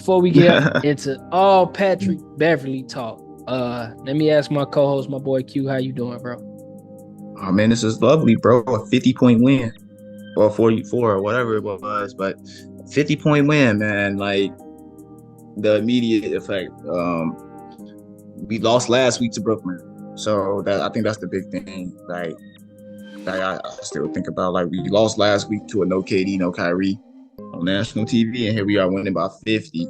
before we get into all Patrick Beverly talk, let me ask my co-host, my boy Q, how you doing, bro? Oh man, this is lovely, bro. A 50-point win. Well, 44 or whatever it was, but 50-point win, man. Like the immediate effect. We lost last week to Brooklyn. So that I think that's the big thing. Like I still think about like we lost last week to a no KD, no Kyrie on national TV, and here we are winning by 50.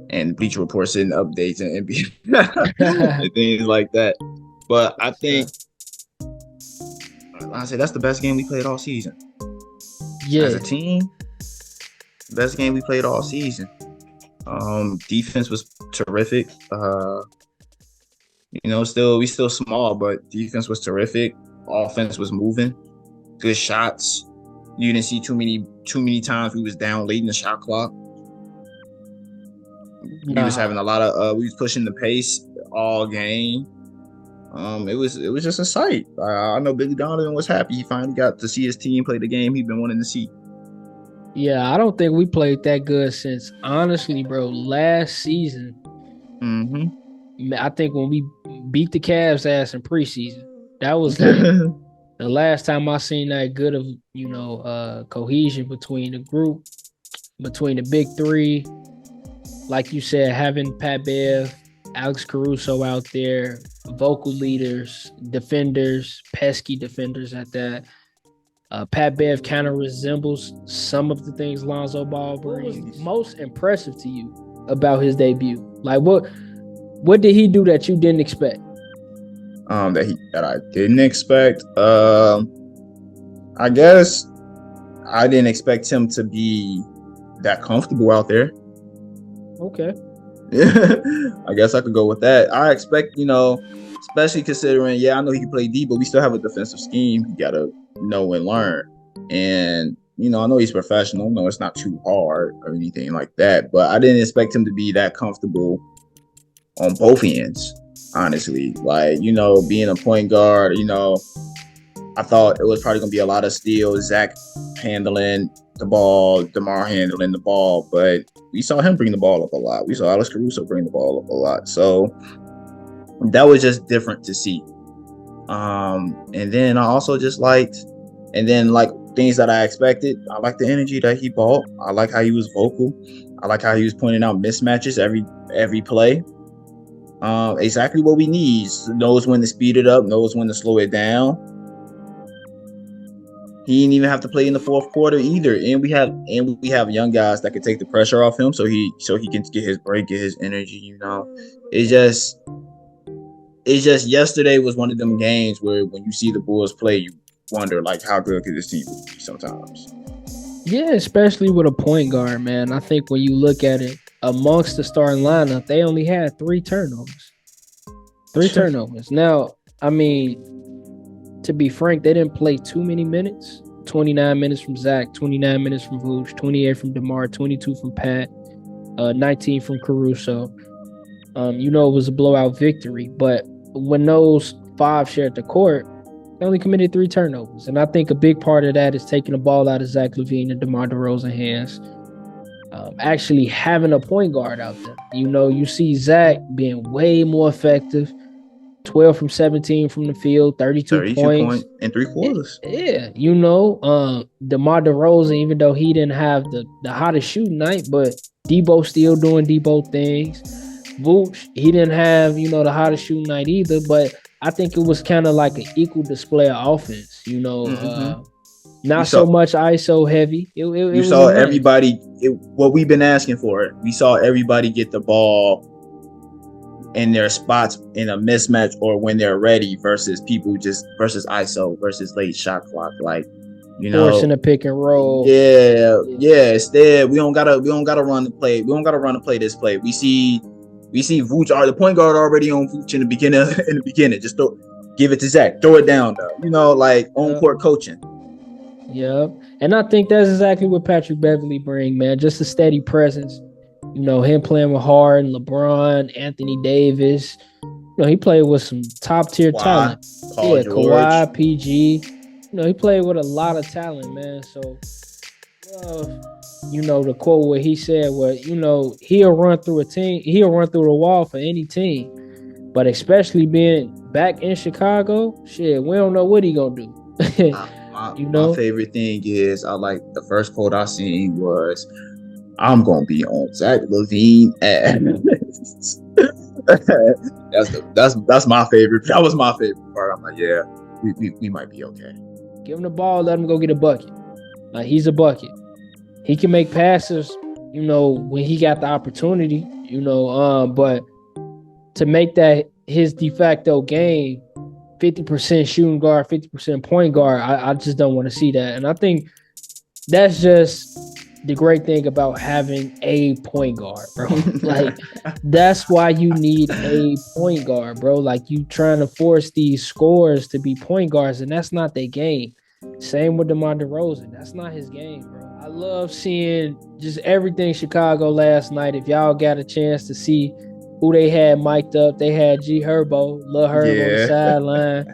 And Bleacher Report sending updates and NBA and things like that. But I think I say that's the best game we played all season. As Yeah, a team, best game we played all season. Defense was terrific. We still small, but defense was terrific. Offense was moving. Good shots. You didn't see too many times we was down late in the shot clock. We was nah, having a lot of we was pushing the pace all game. It was just a sight. I know Billy Donovan was happy. He finally got to see his team play the game he'd been wanting to see. yeah, I don't think we played that good since honestly, bro. Last season, Mm-hmm. I think when we beat the Cavs ass in preseason, that was like the last time I seen that good of cohesion between the group, between the big three. Like you said, having Pat Bev, Alex Caruso out there, vocal leaders, defenders, pesky defenders at that. Pat Bev kind of resembles some of the things Lonzo Ball brings. What was most impressive to you about his debut? Like what did he do that you didn't expect? That I didn't expect. I guess I didn't expect him to be that comfortable out there. Okay. I guess I could go with that. I expect, especially considering, I know he can play D, but we still have a defensive scheme. You gotta know and learn. And, I know he's professional. No, it's not too hard or anything like that. But I didn't expect him to be that comfortable on both ends, honestly. Like, being a point guard, I thought it was probably gonna be a lot of steals, Zach handling the ball, DeMar handling the ball, but we saw him bring the ball up a lot. We saw Alex Caruso bring the ball up a lot. So that was just different to see. And then I also just liked, and then like things that I expected, I like the energy that he brought. I like how he was vocal. I like how he was pointing out mismatches every play. Exactly what we need. Knows when to speed it up, knows when to slow it down. He didn't even have to play in the fourth quarter either. And we have young guys that can take the pressure off him so he can get his break, get his energy, It's just yesterday was one of them games where when you see the Bulls play, you wonder like how good could this team be sometimes. Yeah, especially with a point guard, man. I think when you look at it, amongst the starting lineup, they only had 3 turnovers. 3 turnovers. Now, I mean, to be frank, they didn't play too many minutes. 29 minutes from Zach, 29 minutes from Vooch, 28 from DeMar, 22 from Pat, 19 from Caruso. It was a blowout victory. But when those 5 shared the court, they only committed 3 turnovers. And I think a big part of that is taking the ball out of Zach LaVine and DeMar DeRozan hands. Actually having a point guard out there. You see Zach being way more effective. 12 from 17 from the field, 32 points in 3 quarters. Yeah, DeMar DeRozan, even though he didn't have the hottest shooting night, but Debo still doing Debo things. Vooch, he didn't have, the hottest shooting night either, but I think it was kind of like an equal display of offense, not so much ISO heavy. You saw everybody, what we've been asking for. We saw everybody get the ball in their spots in a mismatch or when they're ready versus versus ISO versus late shot clock, forcing a pick and roll. Yeah. Instead, we don't gotta run the play. We don't gotta run to play this play. We see Vooch, the point guard already on Vooch in the beginning. Just give it to Zach. Throw it down though. Like on court coaching. Yep. And I think that's exactly what Patrick Beverly bring, man. Just a steady presence. Him playing with Harden, LeBron, Anthony Davis. He played with some top tier talent. Kawhi, PG. He played with a lot of talent, man. So The quote where he said, "Well, he'll run through a team, he'll run through the wall for any team, but especially being back in Chicago, shit, we don't know what he gonna do." you My know, favorite thing is I like the first quote I seen was I'm gonna be on Zach Levine ass. That's my favorite. That was my favorite part. I'm like, yeah, we might be okay. give him the ball, let him go get a bucket. Like he's a bucket. He can make passes, when he got the opportunity. But to make that his de facto game, 50% shooting guard, 50% point guard, I just don't want to see that. And I think that's just the great thing about having a point guard, bro. Like that's why you need a point guard, bro. Like you trying to force these scores to be point guards, and that's not their game. Same with DeMar DeRozan. That's not his game, bro. I love seeing just everything Chicago last night. If y'all got a chance to see who they had mic'd up, they had G Herbo, Lil Herb on the Yeah. sideline.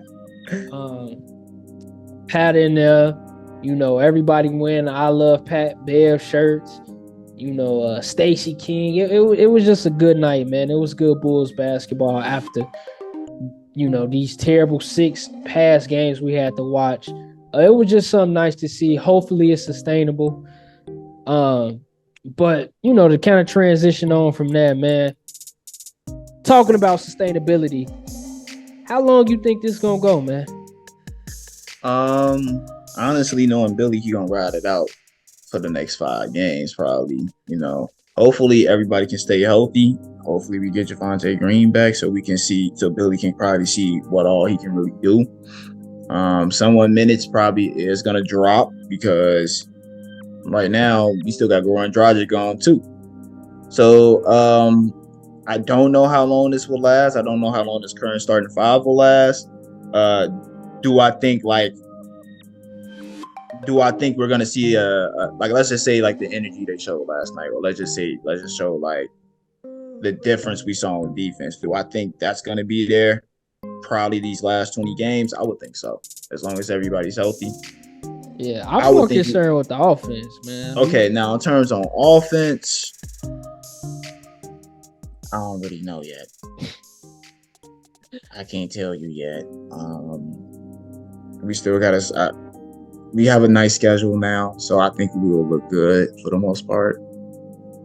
Um, Pat in there. Everybody wearing I Love Pat Bev shirts. Stacey King. It was just a good night, man. It was good Bulls basketball after, these terrible 6 past games we had to watch. It was just something nice to see. Hopefully it's sustainable. But to kind of transition on from that, man. Talking about sustainability, how long you think this gonna go, man? Honestly, knowing Billy, he gonna ride it out for the next 5 games, probably. Hopefully everybody can stay healthy. Hopefully we get Javonte Green back so we can see, so Billy can probably see what all he can really do. Someone minutes probably is gonna drop because right now we still got Goran Dragic on too. So I don't know how long this will last. I don't know how long this current starting 5 will last. Do I think we're gonna see like, let's just say like the energy they showed last night, or let's just show like the difference we saw in defense. Do I think that's gonna be there? Probably these last 20 games. I would think so, as long as everybody's healthy. Yeah, I'm more concerned with the offense, man. Okay, now in terms on offense, I don't really know yet. I can't tell you yet. We still got we have a nice schedule now, so I think we will look good for the most part.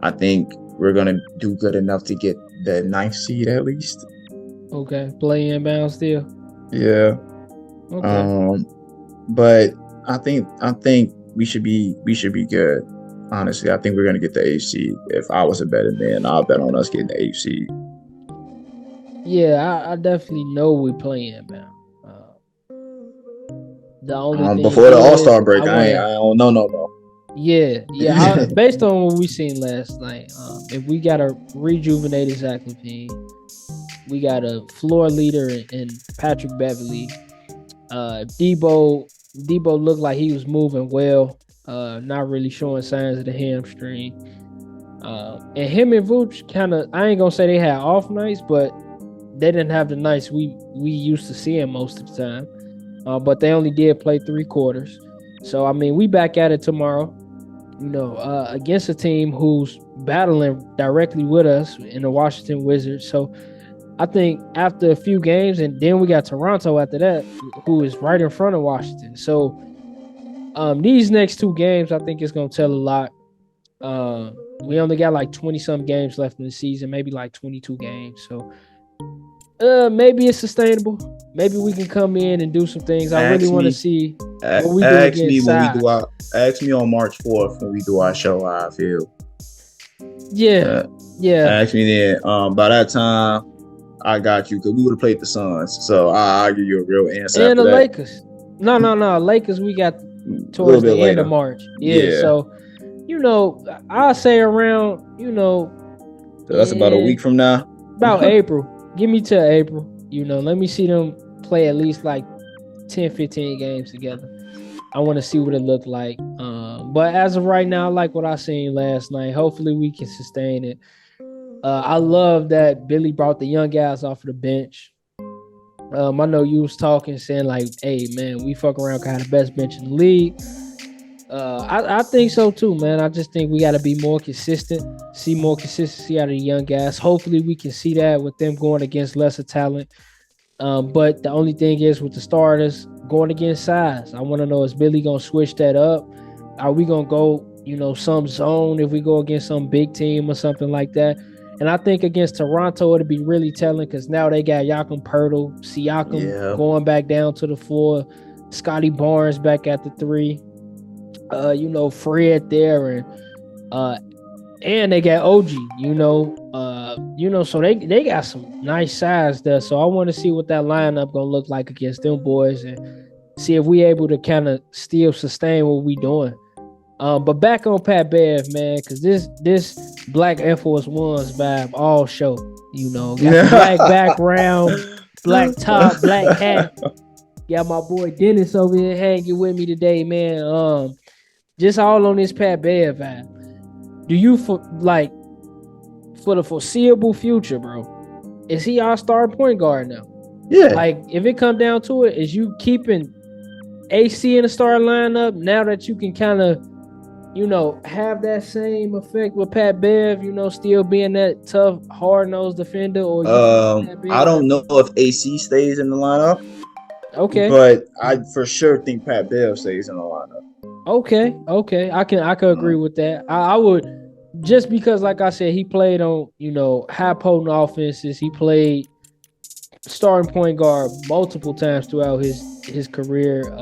I think we're gonna do good enough to get the 9th seed at least. Okay, play inbound still. Yeah. Okay. But I think we should be good. Honestly, I think we're gonna get the 8th seed. If I was a betting man, I'll bet on us getting the 8th seed. Yeah, I definitely know we play inbound. The only thing before the All-Star is, break, I don't know no more. Yeah. Based on what we seen last night, if we got a rejuvenated Zach Levine, we got a floor leader in Patrick Beverly. Debo looked like he was moving well, not really showing signs of the hamstring. And him and Vooch kind of, I ain't gonna say they had off nights, but they didn't have the nights we used to seeing most of the time. But they only did play 3 quarters. So, I mean, we back at it tomorrow, against a team who's battling directly with us in the Washington Wizards. So, I think after a few games, and then we got Toronto after that, who is right in front of Washington. So, these next 2 games, I think it's going to tell a lot. We only got like 20-some games left in the season, maybe like 22 games. So, maybe it's sustainable. Maybe we can come in and do some things. I really want to see what we do against size. Ask me on March 4th when we do our show how I feel. Yeah. Ask me then. By that time, I got you, because we would have played the Suns. So I'll give you a real answer. And the Lakers. No. Lakers we got towards the end of March. Yeah. So, I'll say around, so that's about a week from now. About April. Give me till April. Let me see them play at least like 10, 15 games together. I want to see what it looked like. But as of right now, I like what I seen last night. Hopefully we can sustain it. I love that Billy brought the young guys off of the bench. I know you was talking, saying like, hey, man, we fuck around, got the best bench in the league. I think so too, man. I just think we got to be more consistent, see more consistency out of the young guys. Hopefully, we can see that with them going against lesser talent. But the only thing is with the starters going against size. I want to know, is Billy gonna switch that up? Are we gonna go, some zone if we go against some big team or something like that? And I think against Toronto it'll be really telling because now they got Yakum Pertl, Siakam Yeah. going back down to the floor, Scotty Barnes back at the three, Fred there, and they got OG, so they got some nice size there. So I want to see what that lineup gonna look like against them boys and see if we able to kind of still sustain what we doing. But back on Pat Bev, man, because this Black Air Force Ones vibe all show. Got the black background, black top, black hat. Got my boy Dennis over here hanging with me today, man. Just all on this Pat Bev vibe. Do you for the foreseeable future, bro? Is he our starting point guard now? Yeah. Like, if it come down to it, is you keeping AC in the starting lineup now that you can kind of, have that same effect with Pat Bev, still being that tough, hard-nosed defender, or I don't know if AC stays in the lineup. Okay. But I for sure think Pat Bev stays in the lineup. Okay. I can agree with that. I would, just because, like I said, he played on, high potent offenses. He played starting point guard multiple times throughout his career.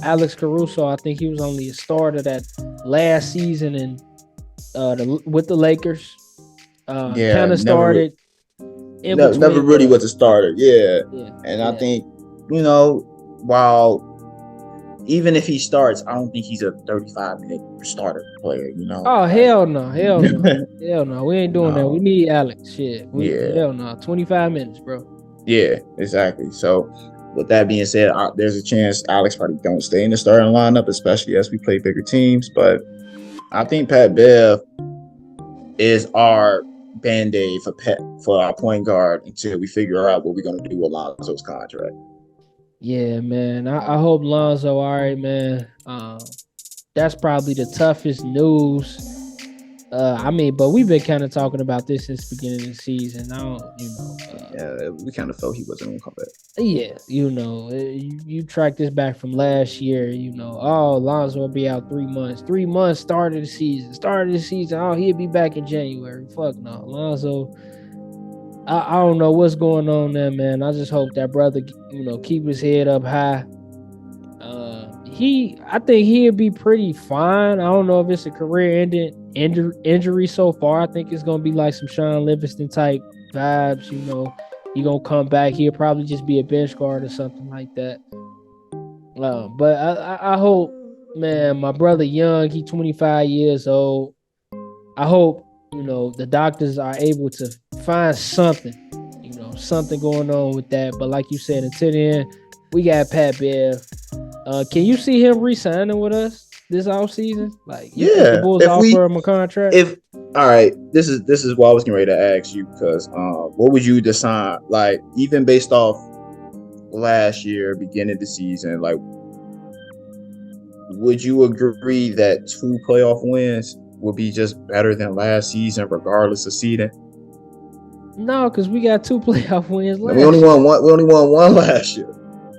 Alex Caruso, I think he was only a starter that last season and with the Lakers. Kind of started. Never really was a starter. Yeah. And I think, while even if he starts, I don't think he's a 35-minute starter player, Oh, hell no. Hell no. We ain't doing that. We need Alex. Shit. Hell no. 25 minutes, bro. Yeah, exactly. So with that being said, there's a chance Alex probably don't stay in the starting lineup, especially as we play bigger teams. But I think Pat Bev is our band-aid for our point guard until we figure out what we're going to do with Lonzo's contract. Yeah, man. I hope Lonzo all right, man. That's probably the toughest news. But we've been kind of talking about this since the beginning of the season. We kind of felt he wasn't going to come back. Yeah, you track this back from last year. Lonzo will be out 3 months. 3 months started the season. Oh, he'll be back in January. Fuck no, Lonzo. I don't know what's going on there, man. I just hope that brother, keep his head up high. I think he'll be pretty fine. I don't know if it's a career-ending injury so far. I think it's gonna be like some Sean Livingston type vibes. He gonna come back. He'll probably just be a bench guard or something like that. But I hope, man. My brother Young, he 25 years old. I hope the doctors are able to find something, something going on with that. But like you said, until then, we got Pat Bev. Can you see him re-signing with us this offseason? Like, think the Bulls offer him a contract? All right, this is what I was getting ready to ask you, because what would you decide? Like, even based off last year, beginning of the season, like, would you agree that 2 playoff wins will be just better than last season, regardless of seeding? No, because we got 2 playoff wins last year. We only won one last year.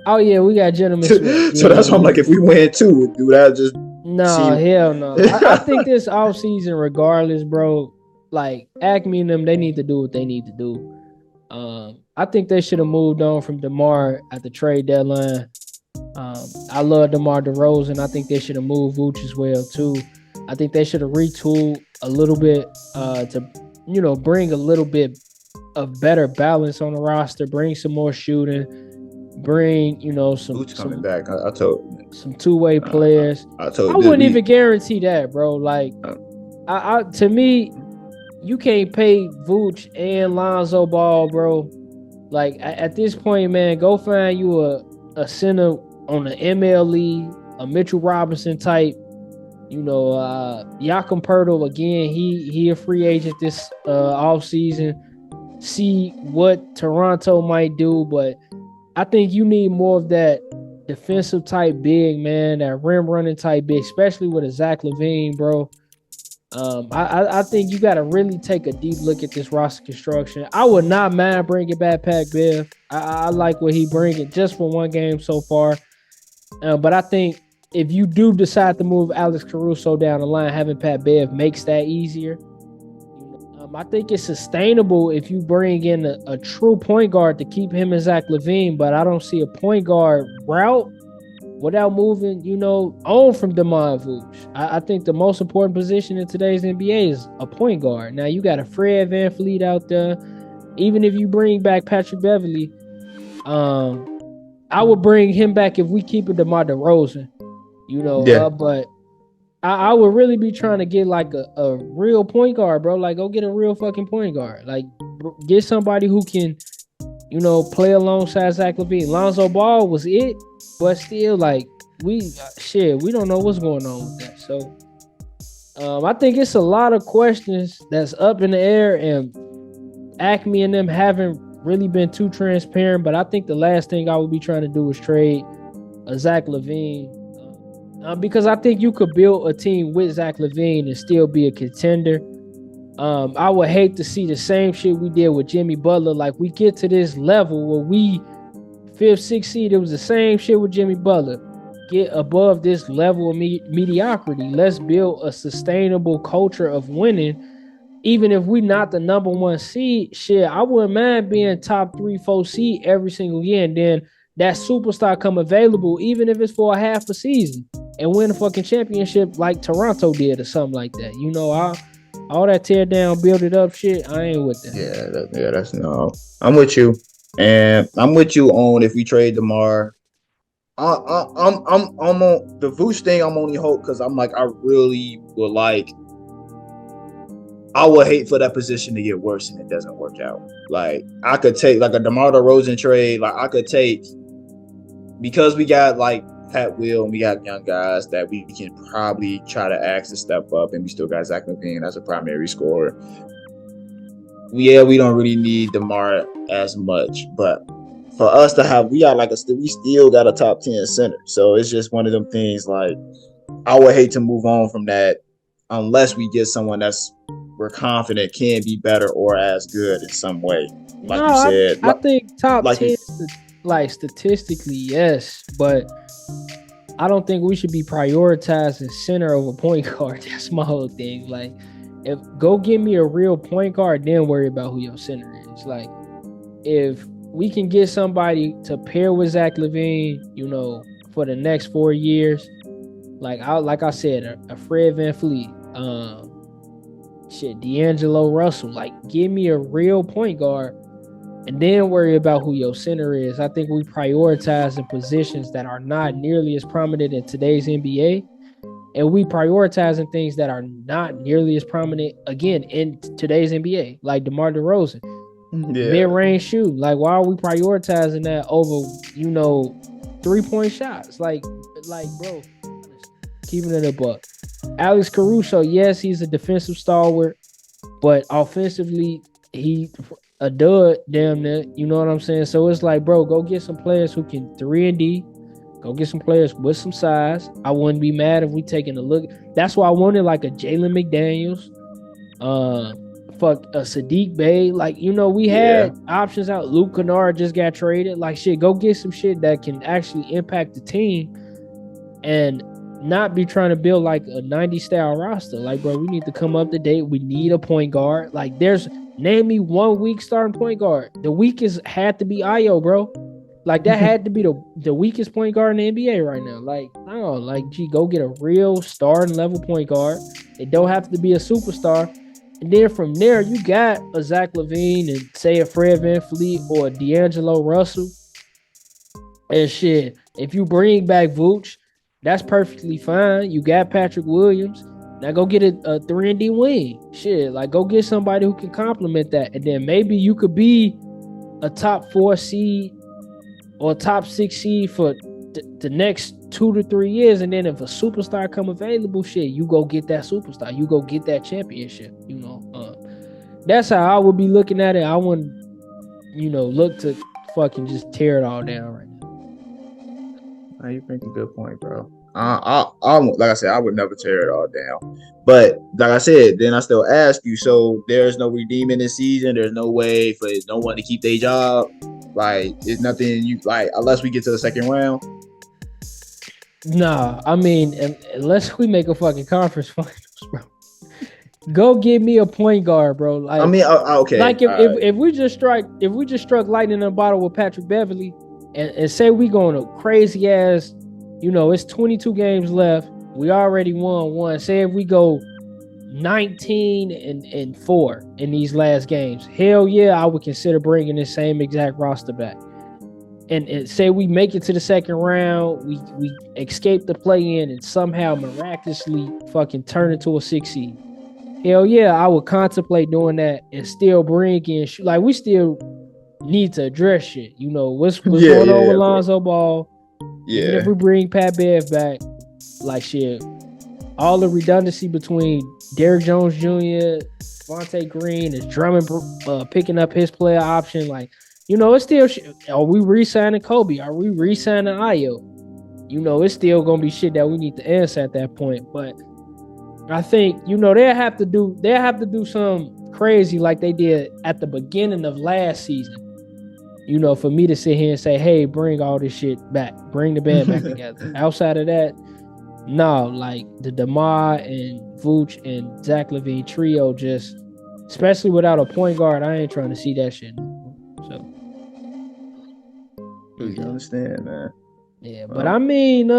Oh yeah, we got Gentleman Smith. So that's why I'm like, if we win 2, do that just hell no. I think this offseason, regardless, bro, like Acme and them, they need to do what they need to do. I think they should have moved on from DeMar at the trade deadline. I love DeMar DeRozan. I think they should have moved Vooch as well too. I think they should have retooled a little bit to bring a little bit of better balance on the roster, bring some more shooting, bring some coming back. I told some two-way players. I wouldn't even guarantee that, bro. Like, to me, you can't pay Vooch and Lonzo Ball, bro. Like, at this point, man, go find you a center on the MLE, a Mitchell Robinson type. Yakum Pertl, again, he a free agent this offseason. See what Toronto might do, but I think you need more of that defensive type big, man, that rim running type big, especially with a Zach LaVine, bro. I think you got to really take a deep look at this roster construction. I would not mind bringing back Pat Bev. I like what he bringing just for one game so far. But I think if you do decide to move Alex Caruso down the line, having Pat Bev makes that easier. I think it's sustainable if you bring in a true point guard to keep him and Zach LaVine, but I don't see a point guard route without moving, on from DeMar Vooch. I think the most important position in today's NBA is a point guard. Now you got a Fred VanVleet out there. Even if you bring back Patrick Beverly, um, I would bring him back if we keep it DeMar DeRozan. Yeah. But I would really be trying to get like a real point guard, bro. Like, go get a real fucking point guard. Like, get somebody who can, play alongside Zach LaVine. Lonzo Ball was it, but still, like, we don't know what's going on with that. So, I think it's a lot of questions that's up in the air, and Acme and them haven't really been too transparent. But I think the last thing I would be trying to do is trade a Zach LaVine. Because I think you could build a team with Zach LaVine and still be a contender. I would hate to see the same shit we did with Jimmy Butler. Like, we get to this level where we fifth, sixth seed, it was the same shit with Jimmy Butler. Get above this level of mediocrity. Let's build a sustainable culture of winning. Even if we not the number one seed, shit, I wouldn't mind being top 3, 4 seed every single year. And then that superstar come available, even if it's for a half a season, and win a fucking championship like Toronto did or something like that. All that tear down, build it up shit, I ain't with that. That's no. I'm with you, and I'm with you on if we trade DeMar. I'm on the Vooch thing. I'm only hope because I'm like I really would like. I would hate for that position to get worse and it doesn't work out. Like, I could take like a DeMar DeRozan trade. Like, I could take, because we got like Pat Will and we got young guys that we can probably try to ask to step up, and we still got Zach LaVine as a primary scorer. Yeah, we don't really need DeMar as much, but for us to have, we still got a top 10 center. So it's just one of them things. Like, I would hate to move on from that unless we get someone that's we're confident can be better or as good in some way. Like No, you said, I think top like 10, like statistically, yes, but I don't think we should be prioritizing center over point guard. That's my whole thing. Like, if go get me a real point guard, then worry about who your center is. Like, if we can get somebody to pair with Zach LaVine, for the next 4 years, like I said, a Fred VanVleet, D'Angelo Russell, like, give me a real point guard and then worry about who your center is. I think we prioritize in positions that are not nearly as prominent in today's NBA, and we prioritizing things that are not nearly as prominent again in today's NBA, like DeMar DeRozan, mid-range shoot. Like, why are we prioritizing that over 3-point shots? Like, bro, keeping it a buck. Alex Caruso, yes, he's a defensive stalwart, but offensively, he a dud, damn near. You know what I'm saying? So it's like, bro, go get some players who can 3-and-D. Go get some players with some size. I wouldn't be mad if we taking a look. That's why I wanted like a Jalen McDaniels, a Sadiq Bey. Like, we had options out. Luke Kennard just got traded. Like, shit, go get some shit that can actually impact the team and not be trying to build like a 90s style roster. Like, bro, we need to come up to date. We need a point guard. Like, name me 1 week starting point guard. The weakest had to be Ayo, bro. Like, that had to be the weakest point guard in the NBA right now. Like, no, like, go get a real starting level point guard. It don't have to be a superstar. And then from there, you got a Zach LaVine and say a Fred VanVleet or a D'Angelo Russell. And shit, if you bring back Vooch, that's perfectly fine. You got Patrick Williams. Now go get a 3-and-D wing. Shit, like, go get somebody who can complement that. And then maybe you could be a top 4 seed or top 6 seed for the next 2 to 3 years. And then if a superstar come available, shit, you go get that superstar. You go get that championship. That's how I would be looking at it. I wouldn't, look to fucking just tear it all down right now. You bring a good point, bro. Like I said, I would never tear it all down. But like I said, then I still ask you. So there's no redeeming this season. There's no way for no one to keep their job. Like, it's nothing you like unless we get to the second round. Nah, I mean, unless we make a fucking conference finals, bro. Go give me a point guard, bro. I Like, mean, okay, like if we just struck lightning in a bottle with Patrick Beverly, and say we going a crazy ass, it's 22 games left. We already won one. Say if we go 19-4 in these last games, hell yeah, I would consider bringing the same exact roster back. And say we make it to the second round, we escape the play-in and somehow miraculously fucking turn into a 6 seed. Hell yeah, I would contemplate doing that and still bring in like we still need to address shit. What's going on with Lonzo Ball? Yeah. Even if we bring Pat Bev back, like shit, all the redundancy between Derrick Jones Jr., Devontae Green, is Drummond picking up his player option. Like, it's still are we re-signing Kobe? Are we re-signing Ayo? It's still gonna be shit that we need to answer at that point. But I think they'll have to do something crazy like they did at the beginning of last season. For me to sit here and say, hey, bring all this shit back, bring the band back together. Outside of that, no, like the DeMar and Vooch and Zach LaVine trio, just especially without a point guard, I ain't trying to see that shit. So you understand, man. Yeah, but I mean,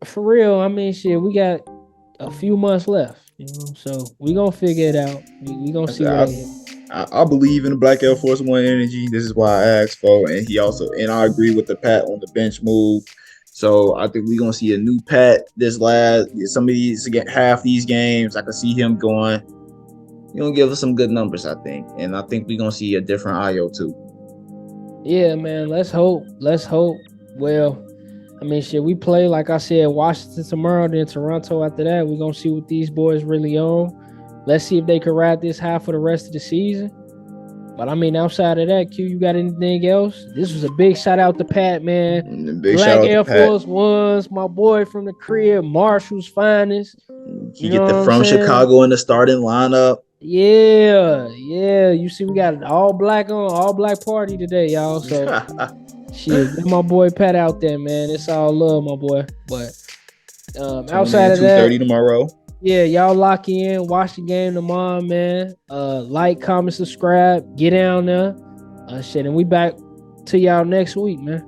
for real, I mean, shit, we got a few months left, so we gonna figure it out. We gonna see what I believe in the Black Air Force One energy. This is why I asked for, and I agree with the Pat on the bench move. So I think we're gonna see a new Pat half these games. I can see him going. He's gonna give us some good numbers, I think, and I think we're gonna see a different Ayo too. Yeah, man. Let's hope. Well, I mean, shit, we play, like I said, Washington tomorrow, then Toronto after that. We're going to see what these boys really on. Let's see if they can ride this high for the rest of the season. But, I mean, outside of that, Q, you got anything else? This was a big shout out to Pat, man. Black Air Force Ones, my boy from the crib, Marshall's finest. You get the from Chicago in the starting lineup. Yeah. You see, we got an all black party today, y'all. So, shit, get my boy Pat out there, man. It's all love, my boy. But outside of that, 2:30 tomorrow. Yeah, y'all lock in, watch the game tomorrow, man. Like, comment, subscribe, get down there. Shit, and we back to y'all next week, man.